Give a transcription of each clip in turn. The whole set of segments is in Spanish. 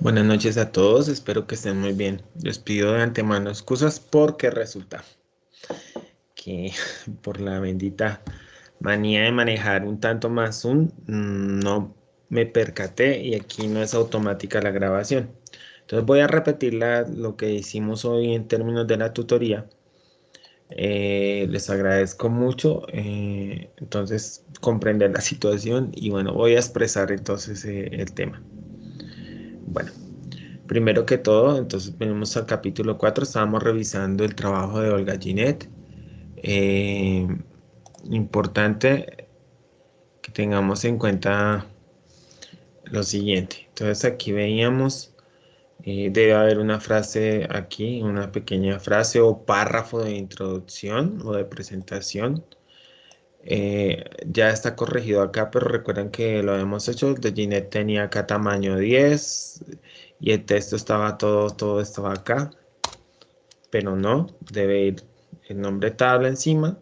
Buenas noches a todos, espero que estén muy bien. Les pido de antemano excusas porque resulta que por la bendita manía de manejar un tanto más no me percaté y aquí no es automática la grabación. Entonces voy a repetir lo que hicimos hoy en términos de la tutoría. Les agradezco mucho, entonces comprender la situación y bueno, voy a expresar entonces el tema. Bueno. Primero que todo, entonces venimos al capítulo 4. Estábamos revisando el trabajo de Olga Ginette. Eh, Importante que tengamos en cuenta lo siguiente. Entonces aquí veíamos, debe haber una frase aquí, una pequeña frase o párrafo de introducción o de presentación. Ya está corregido acá, pero recuerden que lo habíamos hecho. El de Ginette tenía acá tamaño 10 y el texto estaba todo estaba acá. Pero no, debe ir el nombre tabla encima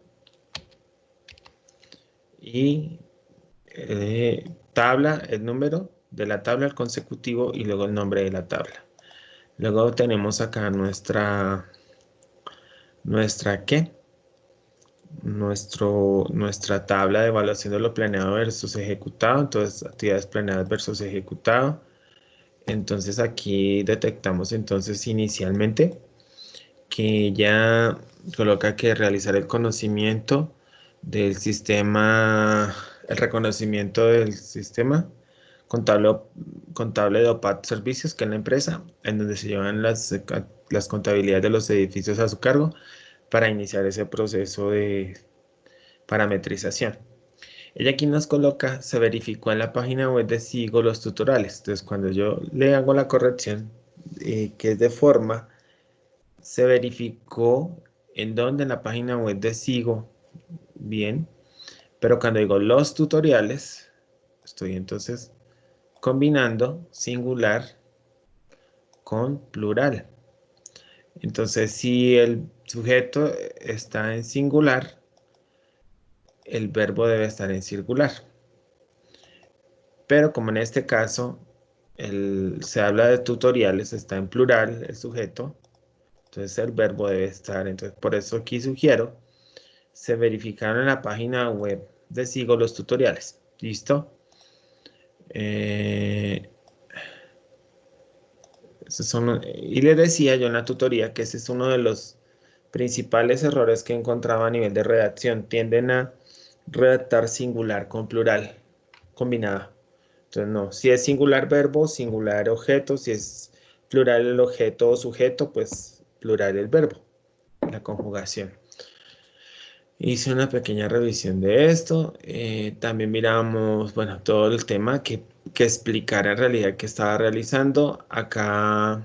y tabla, el número de la tabla, el consecutivo y luego el nombre de la tabla. Luego tenemos acá nuestra ¿qué? Nuestra tabla de evaluación de lo planeado versus ejecutado. Entonces, actividades planeadas versus ejecutado. Entonces, aquí detectamos entonces inicialmente que ya coloca que realizar el conocimiento del sistema, el reconocimiento del sistema contable, contable de OPAT Servicios, que es la empresa, en donde se llevan las contabilidades de los edificios a su cargo para iniciar ese proceso de parametrización. Ella aquí nos coloca, se verificó en la página web de Sigo los tutoriales. Entonces, cuando yo le hago la corrección, que es de forma, se verificó en donde en la página web de Sigo, bien, pero cuando digo los tutoriales, estoy entonces combinando singular con plural. Entonces, si el sujeto está en singular, el verbo debe estar en circular. Pero como en este caso se habla de tutoriales, está en plural el sujeto, entonces el verbo debe estar. Entonces, por eso aquí sugiero se verificaron en la página web de Sigo los tutoriales. ¿Listo? Eh, y le decía yo en la tutoría que ese es uno de los principales errores que encontraba a nivel de redacción. Tienden a redactar singular con plural combinado. Entonces, no, si es singular verbo, singular objeto, si es plural el objeto o sujeto, pues plural el verbo, la conjugación. Hice una pequeña revisión de esto. También miramos, bueno, todo el tema que explicara en realidad que estaba realizando. Acá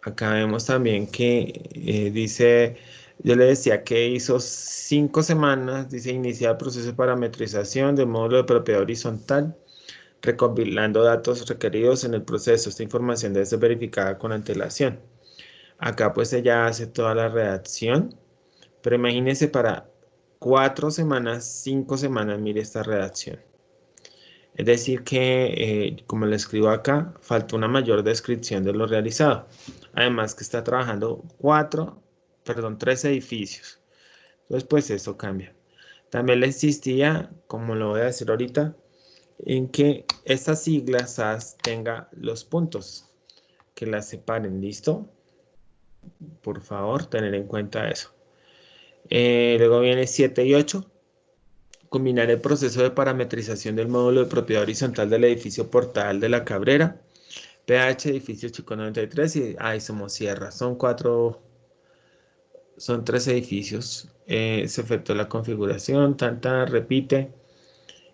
vemos también que dice, yo le decía que hizo 5 semanas, dice iniciar el proceso de parametrización del módulo de propiedad horizontal, recopilando datos requeridos en el proceso. Esta información debe ser verificada con antelación. Acá pues ella hace toda la redacción. Pero imagínese para 4 semanas, 5 semanas, mire esta redacción. Es decir que, como le escribo acá, falta una mayor descripción de lo realizado. Además que está trabajando 3 edificios. Entonces, pues eso cambia. También le insistía, como lo voy a decir ahorita, en que estas siglas SAS tenga los puntos, que las separen, ¿listo? Por favor, tener en cuenta eso. Luego viene 7 y 8. Combinar el proceso de parametrización del módulo de propiedad horizontal del edificio Portal de la Cabrera, PH edificio Chico 93 y Somosierra. Son 3 edificios. Se efectuó la configuración, repite.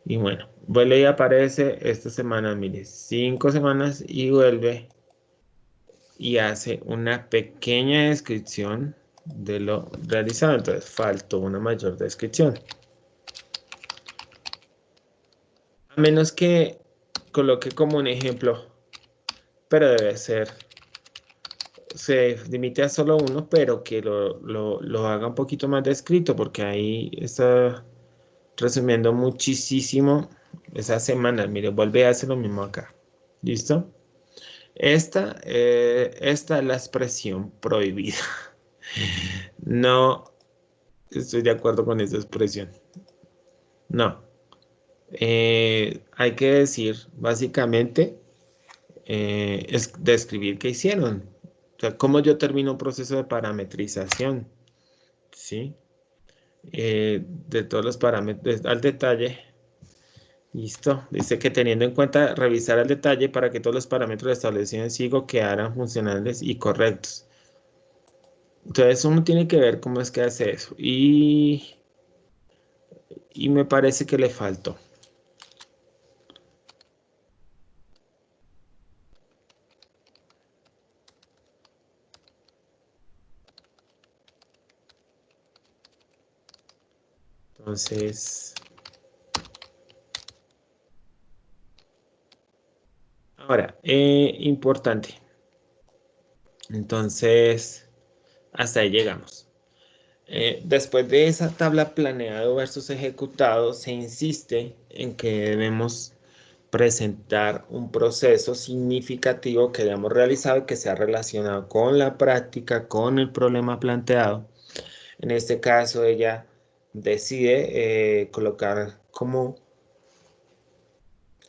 Y bueno, vuelve y aparece esta semana, mire, 5 semanas y vuelve y hace una pequeña descripción de lo realizado. Entonces faltó una mayor descripción. A menos que coloque como un ejemplo, pero debe ser, se limite a solo uno, pero que lo haga un poquito más descrito, porque ahí está resumiendo muchísimo. Esas semanas, mire, vuelve a hacer lo mismo acá. ¿Listo? Esta es la expresión prohibida. No estoy de acuerdo con esa expresión. No. Hay que decir, básicamente, es describir qué hicieron. O sea, cómo yo termino un proceso de parametrización. ¿Sí? De todos los parámetros al detalle. Listo. Dice que teniendo en cuenta revisar al detalle para que todos los parámetros establecidos en SIGO quedaran funcionales y correctos. Entonces uno tiene que ver cómo es que hace eso. Y me parece que le faltó. Entonces, ahora, importante. Entonces, hasta ahí llegamos. Después de esa tabla planeado versus ejecutado, se insiste en que debemos presentar un proceso significativo que hayamos realizado y que sea relacionado con la práctica, con el problema planteado. En este caso, ella decide colocar como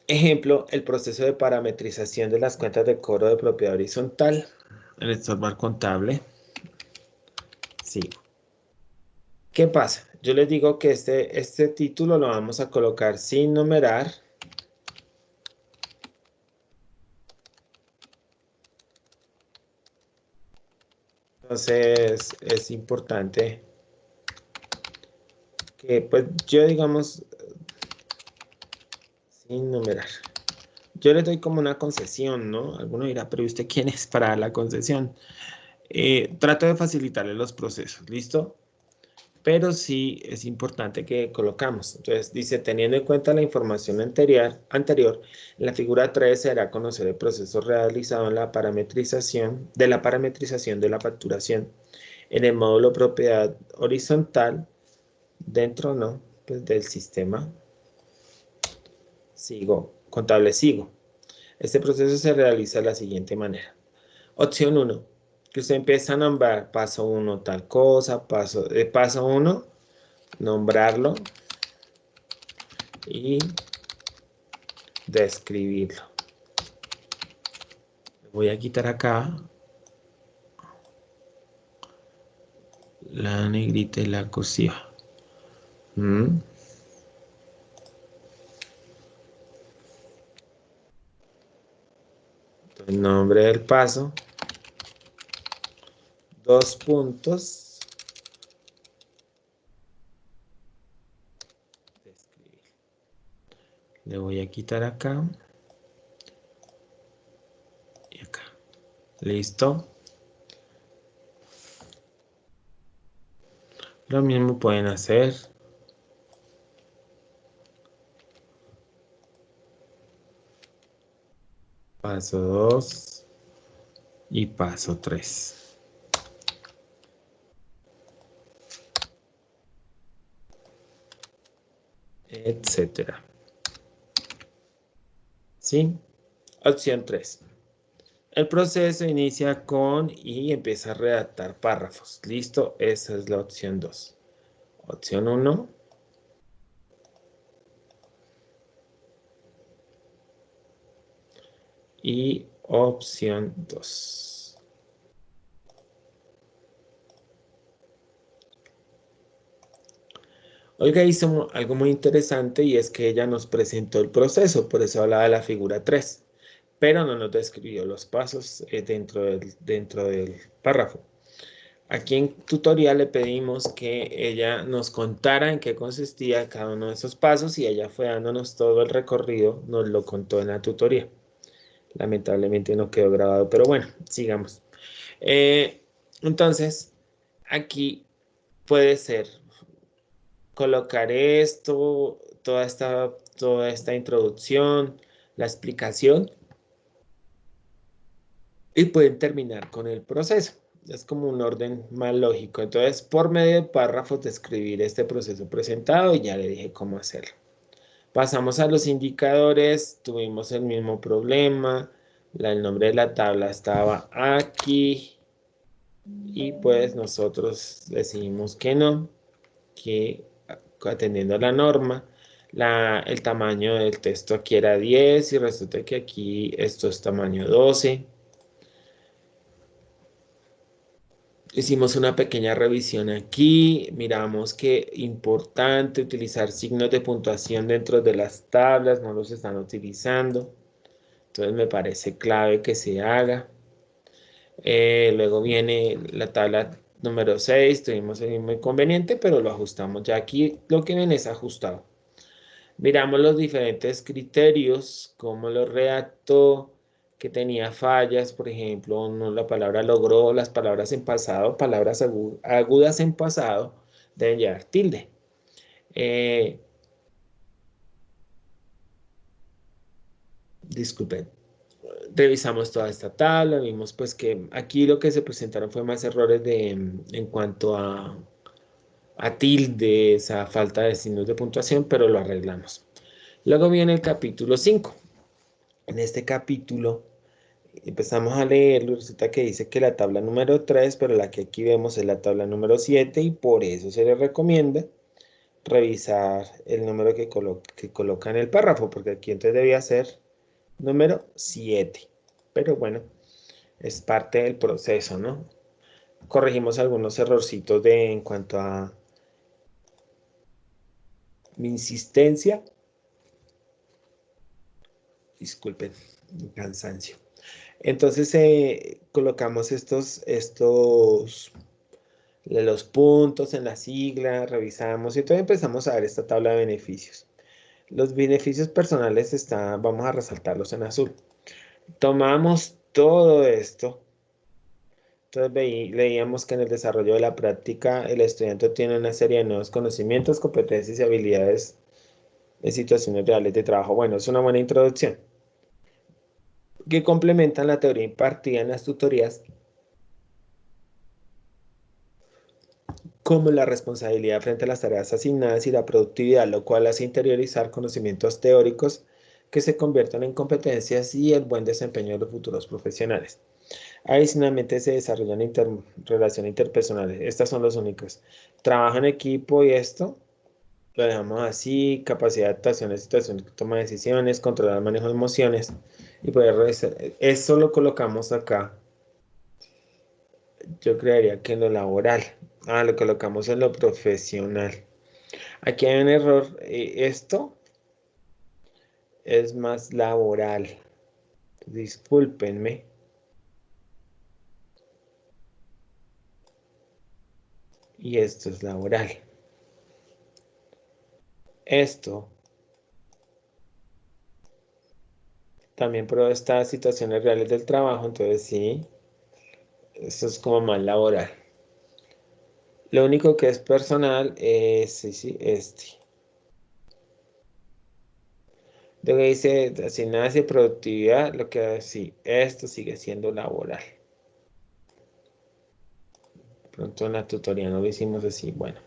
ejemplo el proceso de parametrización de las cuentas de cobro de propiedad horizontal en el software contable. Sí. ¿Qué pasa? Yo les digo que este título lo vamos a colocar sin numerar. Entonces es importante que pues yo digamos sin numerar. Yo les doy como una concesión, ¿no? Alguno dirá, pero ¿y usted quién es para dar la concesión? Trato de facilitarle los procesos, ¿listo? Pero sí es importante que colocamos. Entonces dice, teniendo en cuenta la información anterior, en la figura 3 se dará a conocer el proceso realizado en la parametrización de la facturación en el módulo propiedad horizontal dentro, ¿no? Pues del sistema contable SIGO. Este proceso se realiza de la siguiente manera. Opción 1, que usted empieza a nombrar paso 1 tal cosa, paso 1, nombrarlo y describirlo. Voy a quitar acá la negrita y la cursiva. El nombre del paso, 2 puntos, describir. Le voy a quitar acá y acá. Listo. Lo mismo pueden hacer. Paso 2 y paso 3. Etcétera. ¿Sí? Opción 3. El proceso inicia con y empieza a redactar párrafos. Listo, esa es la opción 2. Opción 1. Y opción 2. Olga hizo algo muy interesante y es que ella nos presentó el proceso, por eso hablaba de la figura 3, pero no nos describió los pasos dentro del párrafo. Aquí en tutorial le pedimos que ella nos contara en qué consistía cada uno de esos pasos y ella fue dándonos todo el recorrido, nos lo contó en la tutoría. Lamentablemente no quedó grabado, pero bueno, sigamos. Entonces, aquí puede ser colocar esto, toda esta introducción, la explicación y pueden terminar con el proceso. Es como un orden más lógico. Entonces, por medio de párrafos, describir este proceso presentado y ya le dije cómo hacerlo. Pasamos a los indicadores, tuvimos el mismo problema, el nombre de la tabla estaba aquí y pues nosotros decidimos que no, que atendiendo a la norma, el tamaño del texto aquí era 10 y resulta que aquí esto es tamaño 12. Hicimos una pequeña revisión aquí, miramos que importante utilizar signos de puntuación dentro de las tablas, no los están utilizando, entonces me parece clave que se haga. Luego viene la tabla número 6, tuvimos el mismo inconveniente, pero lo ajustamos. Ya aquí lo que ven es ajustado. Miramos los diferentes criterios, cómo lo redactó, que tenía fallas, por ejemplo, la palabra logró, las palabras en pasado, palabras agudas en pasado, deben llevar tilde. Eh, Disculpen, revisamos toda esta tabla, vimos pues que aquí lo que se presentaron fue más errores en cuanto a tildes, a falta de signos de puntuación, pero lo arreglamos. Luego viene el capítulo 5. En este capítulo empezamos a leerlo, resulta que dice que la tabla número 3, pero la que aquí vemos es la tabla número 7 y por eso se le recomienda revisar el número que coloca en el párrafo, porque aquí entonces debía ser número 7. Pero bueno, es parte del proceso, ¿no? Corregimos algunos errorcitos en cuanto a mi insistencia. Disculpen, mi cansancio. Entonces colocamos los puntos en la sigla, revisamos y entonces empezamos a ver esta tabla de beneficios. Los beneficios personales vamos a resaltarlos en azul. Tomamos todo esto. Entonces leíamos que en el desarrollo de la práctica el estudiante tiene una serie de nuevos conocimientos, competencias y habilidades en situaciones reales de trabajo. Bueno, es una buena introducción que complementan la teoría impartida en las tutorías como la responsabilidad frente a las tareas asignadas y la productividad, lo cual hace interiorizar conocimientos teóricos que se convierten en competencias y el buen desempeño de los futuros profesionales. Adicionalmente se desarrollan relaciones interpersonales. Estas son los únicos. Trabajo en equipo y esto lo dejamos así, capacidad de adaptación a situaciones, toma de decisiones, controlar el manejo de emociones y poder realizar. Eso lo colocamos acá. Yo creería que en lo laboral. Lo colocamos en lo profesional. Aquí hay un error. Esto es más laboral. Discúlpenme. Y esto es laboral. Esto también prueba estas situaciones reales del trabajo. Entonces sí, esto es como más laboral. Lo único que es personal es sí, este. Lo que dice asignadas y productividad, lo que sí, esto sigue siendo laboral. Pronto en la tutoría no lo hicimos así. Bueno,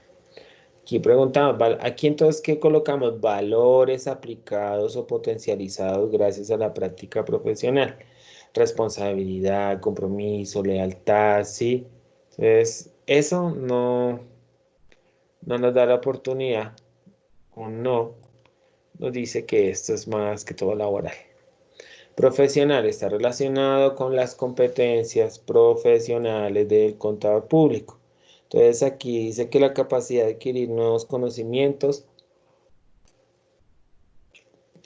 aquí preguntamos, aquí entonces, ¿qué colocamos? Valores aplicados o potencializados gracias a la práctica profesional. Responsabilidad, compromiso, lealtad, ¿sí? Entonces, eso no nos da la oportunidad, o no, nos dice que esto es más que todo laboral. Profesional está relacionado con las competencias profesionales del contador público. Entonces aquí dice que la capacidad de adquirir nuevos conocimientos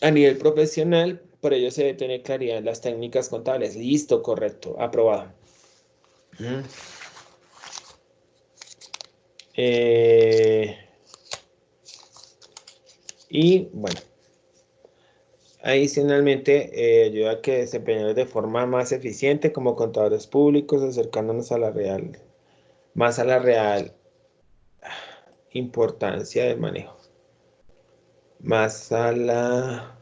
a nivel profesional, por ello se debe tener claridad en las técnicas contables. Listo, correcto, aprobado. Mm. Eh, y bueno, adicionalmente ayuda a que desempeñemos de forma más eficiente como contadores públicos, acercándonos a la real, más a la real importancia del manejo, más a la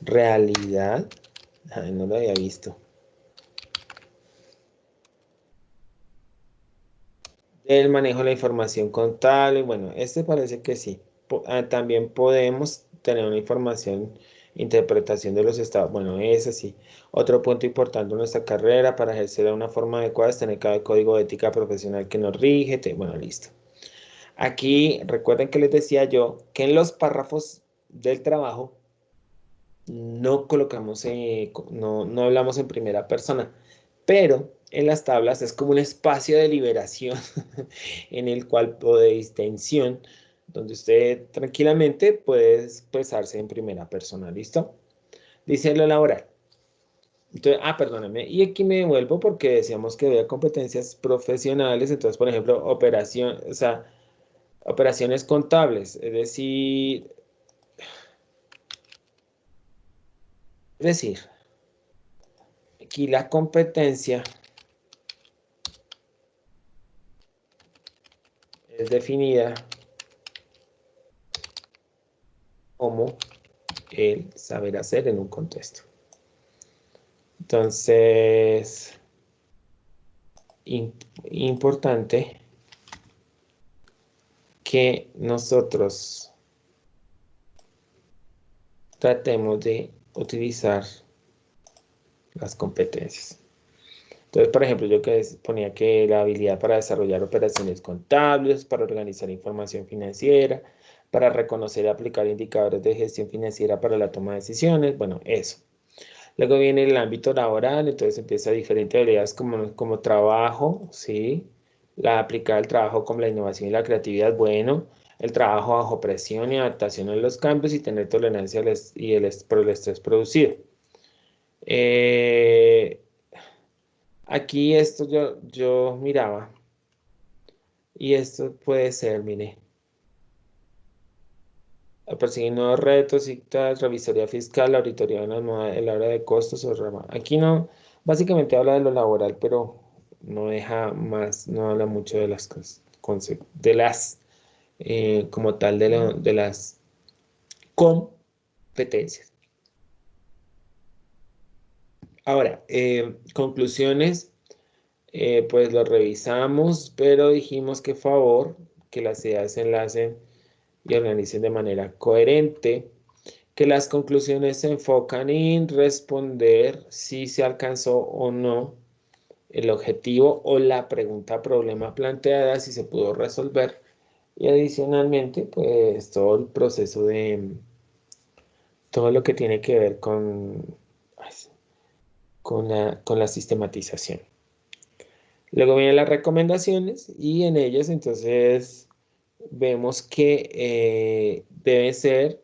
realidad. Ay, no lo había visto. El manejo de la información contable. Bueno, este parece que sí. También podemos tener una información, interpretación de los estados. Bueno, es así. Otro punto importante en nuestra carrera para ejercer de una forma adecuada es tener cada código de ética profesional que nos rige. Bueno, listo. Aquí recuerden que les decía yo que en los párrafos del trabajo no colocamos, no hablamos en primera persona, pero en las tablas es como un espacio de liberación en el cual, o de distensión, donde usted tranquilamente puede expresarse en primera persona, ¿listo? Dice lo laboral. Entonces, perdóname, y aquí me devuelvo porque decíamos que había competencias profesionales, entonces, por ejemplo, o sea, operaciones contables, es decir, aquí la competencia es definida como el saber hacer en un contexto. Entonces, importante que nosotros tratemos de utilizar las competencias. Entonces, por ejemplo, yo que ponía que la habilidad para desarrollar operaciones contables, para organizar información financiera, para reconocer y aplicar indicadores de gestión financiera para la toma de decisiones, bueno, eso. Luego viene el ámbito laboral, entonces empieza diferentes habilidades como trabajo, ¿sí? La aplicar el trabajo como la innovación y la creatividad, bueno, el trabajo bajo presión y adaptación a los cambios y tener tolerancia por el estrés producido. Eh, Aquí esto yo miraba y esto puede ser, mire, perseguir nuevos retos y tal, revisoría fiscal, auditoría en el área de costos o rama. Aquí no, básicamente habla de lo laboral, pero no deja más, no habla mucho de las cosas, como tal, de las competencias. Ahora, conclusiones. Pues lo revisamos, pero dijimos que favor que las ideas se enlacen y organicen de manera coherente, que las conclusiones se enfocan en responder si se alcanzó o no el objetivo o la pregunta problema planteada, si se pudo resolver, y adicionalmente, pues todo el proceso de todo lo que tiene que ver con la sistematización. Luego vienen las recomendaciones y en ellas entonces vemos que debe ser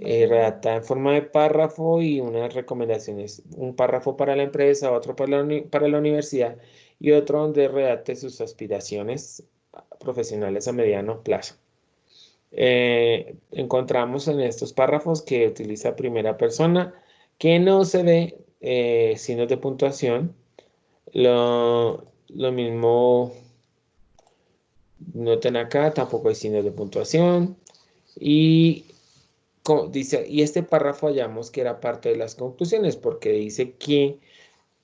redactada en forma de párrafo y unas recomendaciones, un párrafo para la empresa, otro para la universidad y otro donde redacte sus aspiraciones profesionales a mediano plazo. Encontramos en estos párrafos que utiliza primera persona, que no se ve signos de puntuación. Lo mismo noten acá, tampoco hay signos de puntuación. Y dice, y este párrafo hallamos que era parte de las conclusiones, porque dice que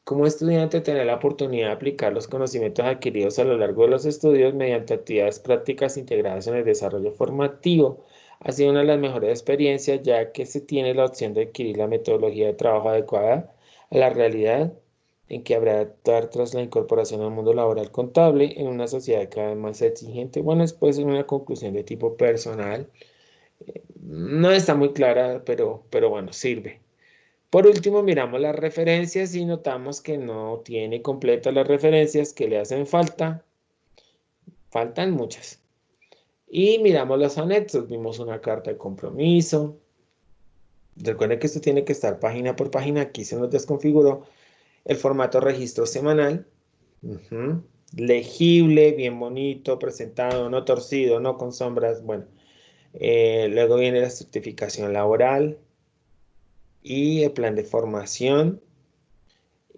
como estudiante tener la oportunidad de aplicar los conocimientos adquiridos a lo largo de los estudios mediante actividades prácticas integradas en el desarrollo formativo ha sido una de las mejores experiencias, ya que se tiene la opción de adquirir la metodología de trabajo adecuada a la realidad en que habrá de actuar tras la incorporación al mundo laboral contable en una sociedad cada vez más exigente. Bueno, después una conclusión de tipo personal. No está muy clara, pero bueno, sirve. Por último, miramos las referencias y notamos que no tiene completas las referencias que le hacen falta. Faltan muchas. Y miramos los anexos. Vimos una carta de compromiso. Recuerden que esto tiene que estar página por página. Aquí se nos desconfiguró el formato registro semanal. Ujú. Legible, bien bonito, presentado, no torcido, no con sombras. Bueno, luego viene la certificación laboral y el plan de formación.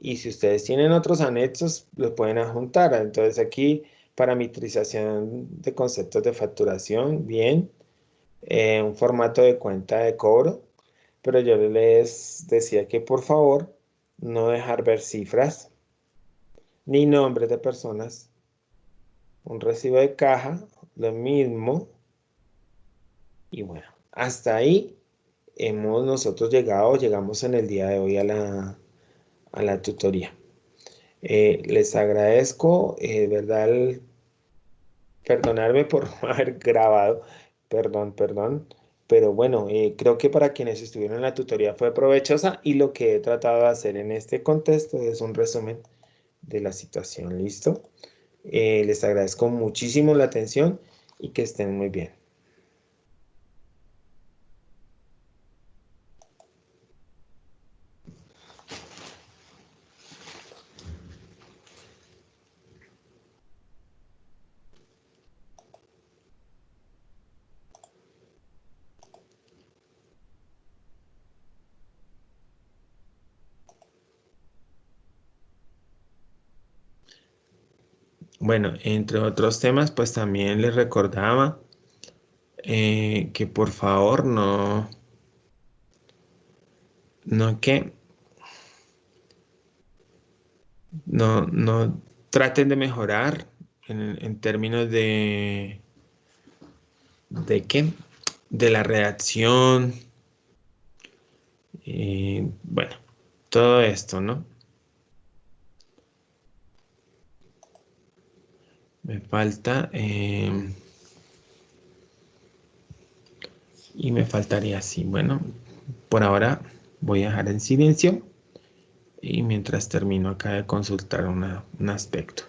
Y si ustedes tienen otros anexos, los pueden adjuntar. Entonces aquí, parametrización de conceptos de facturación, bien. Un formato de cuenta de cobro. Pero yo les decía que por favor no dejar ver cifras ni nombres de personas. Un recibo de caja, lo mismo. Y bueno, hasta ahí hemos nosotros llegamos en el día de hoy a la tutoría. Les agradezco, ¿verdad? Perdonarme por no haber grabado, perdón, pero bueno, creo que para quienes estuvieron en la tutoría fue provechosa y lo que he tratado de hacer en este contexto es un resumen de la situación, ¿listo? Les agradezco muchísimo la atención y que estén muy bien. Bueno, entre otros temas, pues también les recordaba que por favor no no traten de mejorar en términos ¿de qué? De la redacción, bueno, todo esto, ¿no? Me falta, y me faltaría así. Bueno, por ahora voy a dejar en silencio y mientras termino acá de consultar un aspecto.